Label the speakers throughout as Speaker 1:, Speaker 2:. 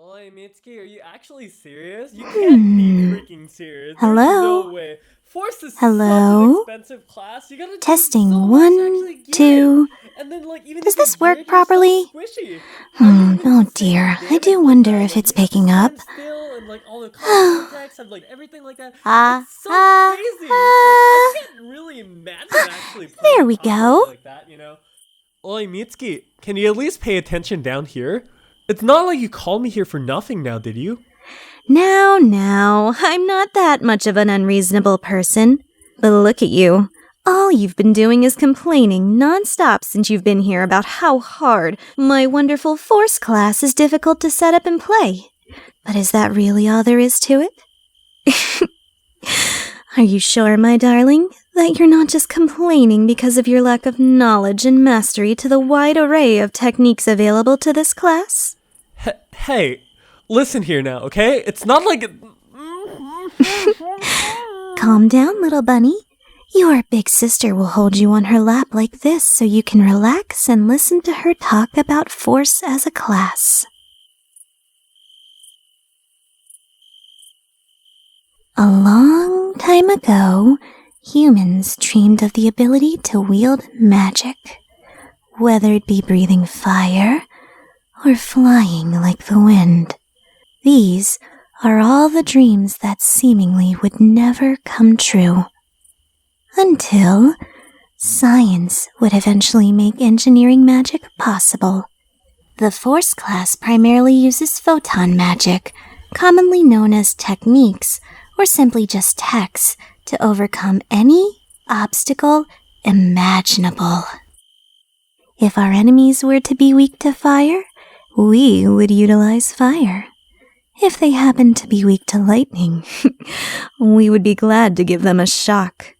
Speaker 1: Oi, Mitsuki, are you actually serious? You can't be freaking serious.
Speaker 2: Hello?
Speaker 1: There's no way. Force is
Speaker 2: Hello?
Speaker 1: such an expensive class. You gotta do
Speaker 2: Testing
Speaker 1: so much to
Speaker 2: 1,
Speaker 1: actually get
Speaker 2: 2.
Speaker 1: it. And then, like, even
Speaker 2: Does
Speaker 1: if you
Speaker 2: this work
Speaker 1: get it, you're so
Speaker 2: properly?
Speaker 1: squishy. How do you even
Speaker 2: Oh
Speaker 1: sustain
Speaker 2: dear, I
Speaker 1: damage
Speaker 2: do
Speaker 1: like
Speaker 2: wonder
Speaker 1: that?
Speaker 2: if
Speaker 1: Like,
Speaker 2: it's
Speaker 1: you have to
Speaker 2: picking up.
Speaker 1: stand still and, like, all the contacts have, like, everything like that. It's so
Speaker 2: ah,
Speaker 1: crazy. Like, I can't really imagine actually playing
Speaker 2: There we
Speaker 1: properly
Speaker 2: go.
Speaker 1: like that, you know? Oi, Mitsuki, can you at least pay attention down here? It's not like you called me here for nothing now, did you?
Speaker 2: Now, I'm not that much of an unreasonable person. But look at you. All you've been doing is complaining nonstop since you've been here about how hard my wonderful Force class is difficult to set up and play. But is that really all there is to it? Are you sure, my darling, that you're not just complaining because of your lack of knowledge and mastery to the wide array of techniques available to this class?
Speaker 1: Hey, listen here now, okay? It's not like
Speaker 2: Calm down, little bunny. Your big sister will hold you on her lap like this so you can relax and listen to her talk about Force as a class. A long time ago, humans dreamed of the ability to wield magic, whether it be breathing fire or flying like the wind. These are all the dreams that seemingly would never come true. Until science would eventually make engineering magic possible. The Force class primarily uses photon magic, commonly known as techniques, or simply just techs, to overcome any obstacle imaginable. If our enemies were to be weak to fire, we would utilize fire. If they happened to be weak to lightning, we would be glad to give them a shock.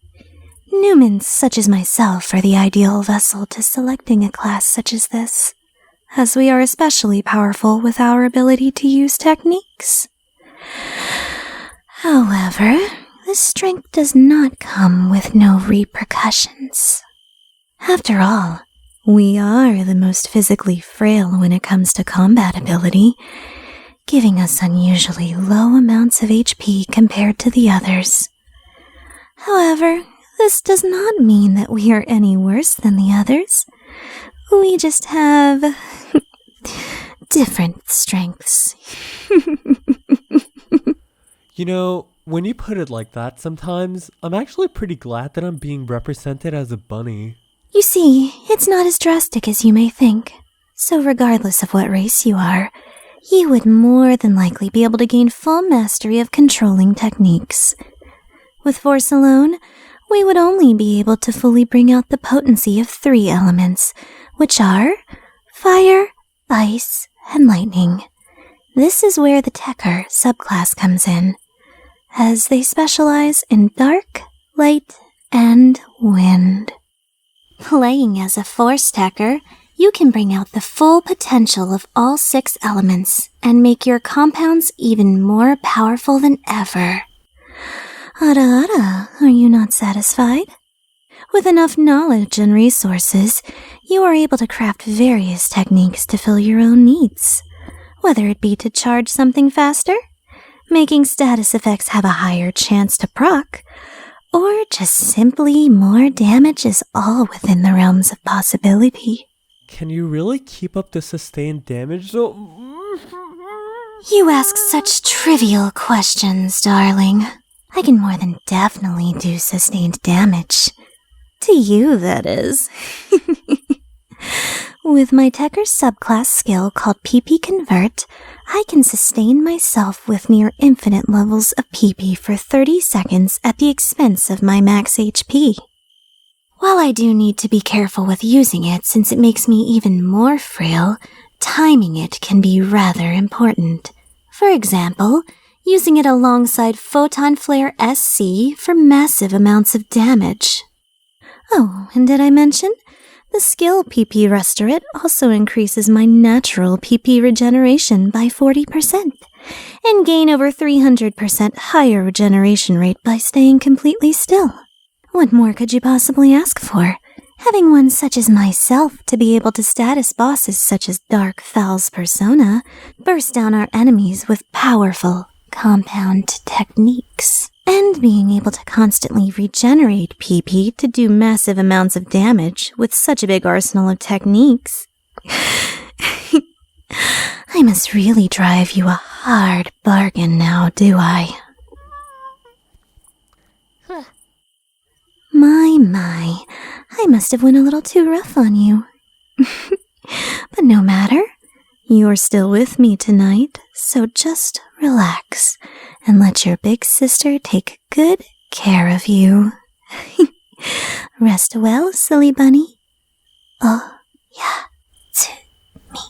Speaker 2: Newmans such as myself are the ideal vessel to selecting a class such as this, as we are especially powerful with our ability to use techniques. However, this strength does not come with no repercussions. After all, we are the most physically frail when it comes to combat ability, giving us unusually low amounts of HP compared to the others. However, this does not mean that we are any worse than the others. We just have different strengths.
Speaker 1: You know, when you put it like that sometimes, I'm actually pretty glad that I'm being represented as a bunny.
Speaker 2: You see, it's not as drastic as you may think. So regardless of what race you are, you would more than likely be able to gain full mastery of controlling techniques. With Force alone, we would only be able to fully bring out the potency of 3 elements, which are fire, ice, and lightning. This is where the Techer subclass comes in, as they specialize in dark, light, and wind. Playing as a Force Techer, you can bring out the full potential of all 6 elements and make your compounds even more powerful than ever. Ara, are you not satisfied? With enough knowledge and resources, you are able to craft various techniques to fill your own needs, whether it be to charge something faster, making status effects have a higher chance to proc, or just simply more damage is all within the realms of possibility.
Speaker 1: Can you really keep up the sustained damage though?
Speaker 2: You ask such trivial questions, darling. I can more than definitely do sustained damage. To you, that is. With my Techer subclass skill called PP Convert, I can sustain myself with near infinite levels of PP for 30 seconds at the expense of my max HP. While I do need to be careful with using it since it makes me even more frail, timing it can be rather important. For example, using it alongside Photon Flare SC for massive amounts of damage. Oh, and did I mention? The skill PP Restorate also increases my natural PP regeneration by 40%, and gain over 300% higher regeneration rate by staying completely still. What more could you possibly ask for? Having one such as myself to be able to status bosses such as Dark Fowl's persona, burst down our enemies with powerful, compound techniques, and being able to constantly regenerate PP to do massive amounts of damage with such a big arsenal of techniques. I must really drive you a hard bargain now, do I? My, I must have went a little too rough on you. But no matter. You're still with me tonight, so just relax and let your big sister take good care of you. Rest well, silly bunny. Oh, yeah, to me.